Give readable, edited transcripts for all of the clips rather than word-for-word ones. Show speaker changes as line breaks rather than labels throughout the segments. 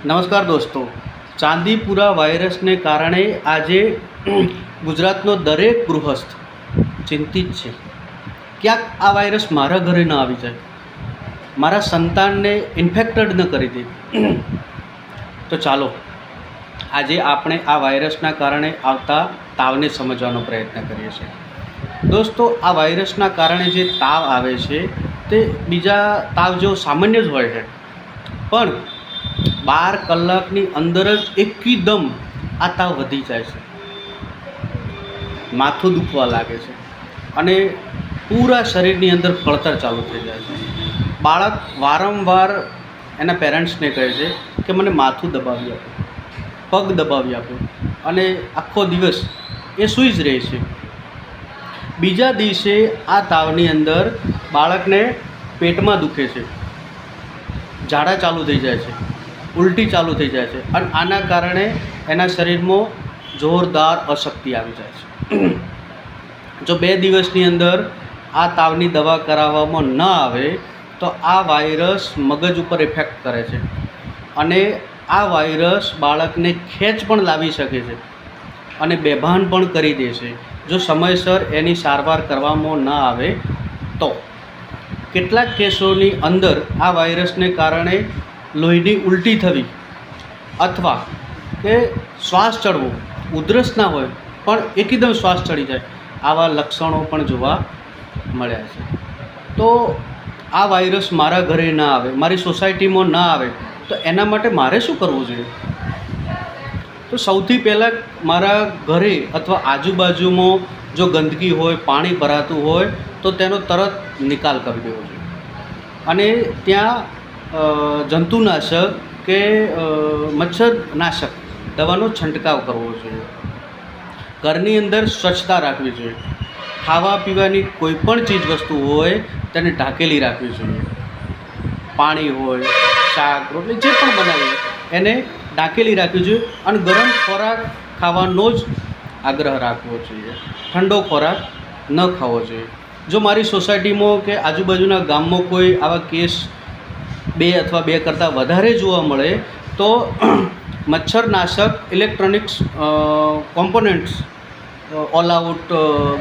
નમસ્કાર દોસ્તો, ચાંદીપુરા વાયરસને કારણે આજે ગુજરાતનો દરેક ગૃહસ્થ ચિંતિત છે. ક્યાંક આ વાયરસ મારા ઘરે ન આવી જાય, મારા સંતાનને ઇન્ફેક્ટેડ ન કરી દે. તો ચાલો આજે આપણે આ વાયરસના કારણે આવતા તાવને સમજવાનો પ્રયત્ન કરીએ છીએ. દોસ્તો, આ વાયરસના કારણે જે તાવ આવે છે તે બીજા તાવ જેવો સામાન્ય જ હોય છે, પણ 12 કલાકની અંદર જ એકદમ આ તાવ વધી જાય છે, માથું દુખવા લાગે છે અને પૂરા શરીરની અંદર કળતર ચાલુ થઈ જાય છે. બાળક વારંવાર એના પેરેન્ટ્સને કહે છે કે મને માથું દબાવી આપો, પગ દબાવી આપો, અને આખો દિવસ એ સૂઈ જ રહે છે. બીજા દિવસે આ તાવની અંદર બાળકને પેટમાં દુખે છે, ઝાડા ચાલુ થઈ જાય છે, ઉલટી ચાલુ થઈ જાય છે અને આના કારણે એના શરીરમાં જોરદાર અશક્તિ આવી જાય છે. જો 2 દિવસની અંદર આ તાવની દવા કરાવવામાં ન આવે તો આ વાયરસ મગજ ઉપર ઇફેક્ટ કરે છે અને આ વાયરસ બાળકને ખેંચ પણ લાવી શકે છે અને બેભાન પણ કરી દે છે જો સમયસર એની સારવાર કરવામાં ન આવે તો. કેટલાક કેસોની અંદર આ વાયરસને કારણે લોહીની ઉલટી થવી અથવા કે શ્વાસ ચડવો, ઉધરસ ના હોય પણ એકદમ શ્વાસ ચડી જાય, આવા લક્ષણો પણ જોવા મળ્યા છે. તો આ વાયરસ મારા ઘરે ના આવે, મારી સોસાયટીમાં ના આવે તો એના માટે મારે શું કરવું જોઈએ? તો સૌથી પહેલાં મારા ઘરે અથવા આજુબાજુમાં જો ગંદકી હોય, પાણી ભરાતું હોય તો તેનો તરત નિકાલ કરી દેવો જોઈએ અને ત્યાં જંતુનાશક કે મચ્છરનાશક દવાનો છંટકાવ કરવો જોઈએ. ઘરની અંદર સ્વચ્છતા રાખવી જોઈએ. ખાવા પીવાની કોઈ પણ ચીજ વસ્તુ હોય તેને ઢાંકેલી રાખવી જોઈએ. પાણી હોય, શાક, રોટલી જે પણ બનાવીએ એને ઢાંકેલી રાખવી જોઈએ અને ગરમ ખોરાક ખાવાનો જ આગ્રહ રાખવો જોઈએ. ઠંડો ખોરાક ન ખાવો જોઈએ. જો મારી સોસાયટીમાં કે આજુબાજુના ગામમાં કોઈ આવા કેસ 2 અથવા 2 કરતાં વધારે જોવા મળે તો મચ્છરનાશક electronics components All Out,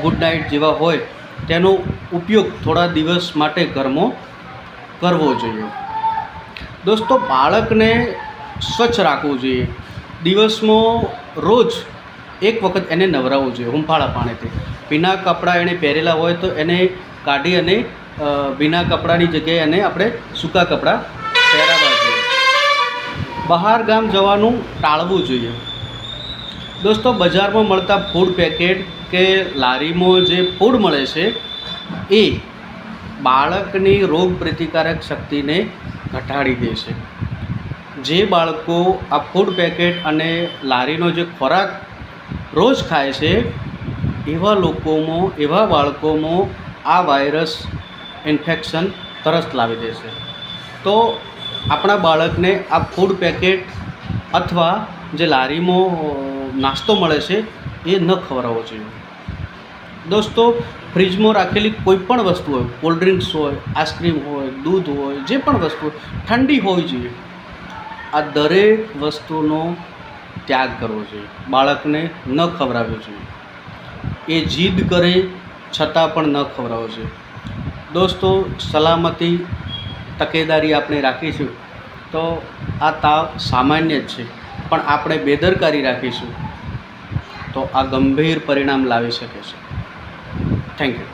Good Knight જેવા હોય તેનો ઉપયોગ થોડા દિવસ માટે ઘરમાં કરવો જોઈએ. દોસ્તો, બાળકને સ્વચ્છ રાખવું જોઈએ. દિવસમાં રોજ એક વખત એને નવરાવવું જોઈએ હુંફાળા પાણીથી. ભીના કપડાં એણે પહેરેલા હોય તો એને કાઢી અને ભીના કપડાની જગ્યાએ એને આપણે સૂકા કપડાં પહેરાવવા જોઈએ. બહાર ગામ જવાનું ટાળવું જોઈએ. દોસ્તો, બજારમાં મળતા ફૂડ પેકેટ કે લારીમાં જે ફૂડ મળે છે એ બાળકની રોગ પ્રતિકારક શક્તિને ઘટાડી દે છે. જે બાળકો આ ફૂડ પેકેટ અને લારીનો જે ખોરાક રોજ ખાય છે એવા લોકોમાં, એવા બાળકોમાં આ વાયરસ ઇન્ફેક્શન તરત લાવી દે છે. તો આપણા બાળકને આ ફૂડ પેકેટ અથવા જે લારીમાં નાસ્તો મળે છે એ ન ખવડાવવો જોઈએ. દોસ્તો, ફ્રીજમાં રાખેલી કોઈ પણ વસ્તુ હોય, કોલ્ડ ડ્રિંક્સ હોય, આઈસ્ક્રીમ હોય, દૂધ હોય, જે પણ વસ્તુ ઠંડી હોવી જોઈએ. આ દરેક વસ્તુનો ત્યાગ કરવો જોઈએ. બાળકને ન ખવડાવવું જોઈએ. એ જીદ કરે છતાં પણ ન ખવડાવવો જોઈએ. દોસ્તો, સલામતી, તકેદારી આપણે રાખીશું તો આ તાવ સામાન્ય જ છે, પણ આપણે બેદરકારી રાખીશું તો આ ગંભીર પરિણામ લાવી શકે છે. Thank you.